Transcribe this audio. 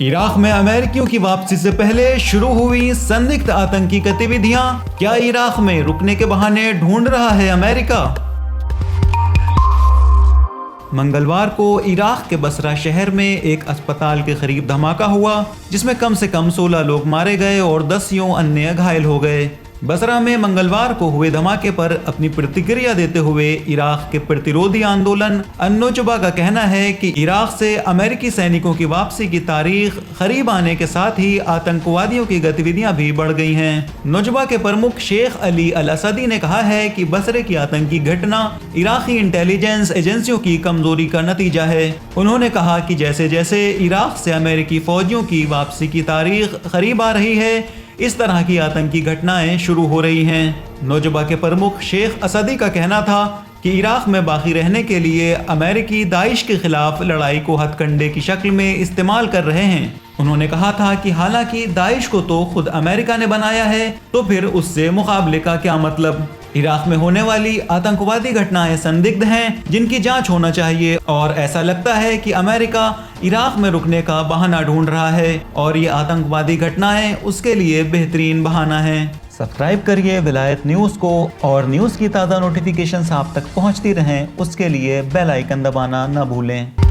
Iraq में अमेरिकियों की वापसी से पहले शुरू हुई संदिग्ध आतंकी गतिविधियां, क्या इराक में रुकने के बहाने ढूंढ रहा है अमेरिका? मंगलवार को इराक के बसरा शहर में एक अस्पताल के करीब धमाका हुआ, जिसमें कम से कम 16 लोग मारे गए और 10 अन्य घायल हो गए। बसरा में मंगलवार को हुए धमाके पर अपनी प्रतिक्रिया देते हुए इराक के प्रतिरोधी आंदोलन अन्नोजुबा का कहना है कि इराक से अमेरिकी सैनिकों की वापसी की तारीख करीब आने के साथ ही आतंकवादियों की गतिविधियां भी बढ़ गई हैं। नोजुबा के प्रमुख शेख अली अल असदी ने कहा है कि बसरे की आतंकी घटना इराकी इंटेलिजेंस एजेंसियों की कमजोरी का नतीजा है। उन्होंने कहा कि जैसे जैसे इराक से अमेरिकी फौजियों की वापसी की तारीख करीब आ रही है, इस तरह की आतंकी घटनाएं शुरू हो रही हैं। नोजुबा के प्रमुख शेख असदी का कहना था कि इराक में बाकी रहने के लिए अमेरिकी दाइश के खिलाफ लड़ाई को हथकंडे की शक्ल में इस्तेमाल कर रहे हैं। उन्होंने कहा था कि हालांकि दाइश को तो खुद अमेरिका ने बनाया है, तो फिर उससे मुकाबले का क्या मतलब। इराक में होने वाली आतंकवादी घटनाएं संदिग्ध हैं, जिनकी जांच होना चाहिए, और ऐसा लगता है कि अमेरिका इराक में रुकने का बहाना ढूंढ रहा है और ये आतंकवादी घटनाएं उसके लिए बेहतरीन बहाना है। सब्सक्राइब करिए विलायत न्यूज़ को और न्यूज़ की ताज़ा नोटिफिकेशंस आप तक पहुंचती रहें, उसके लिए बेल आइकन दबाना न भूलें।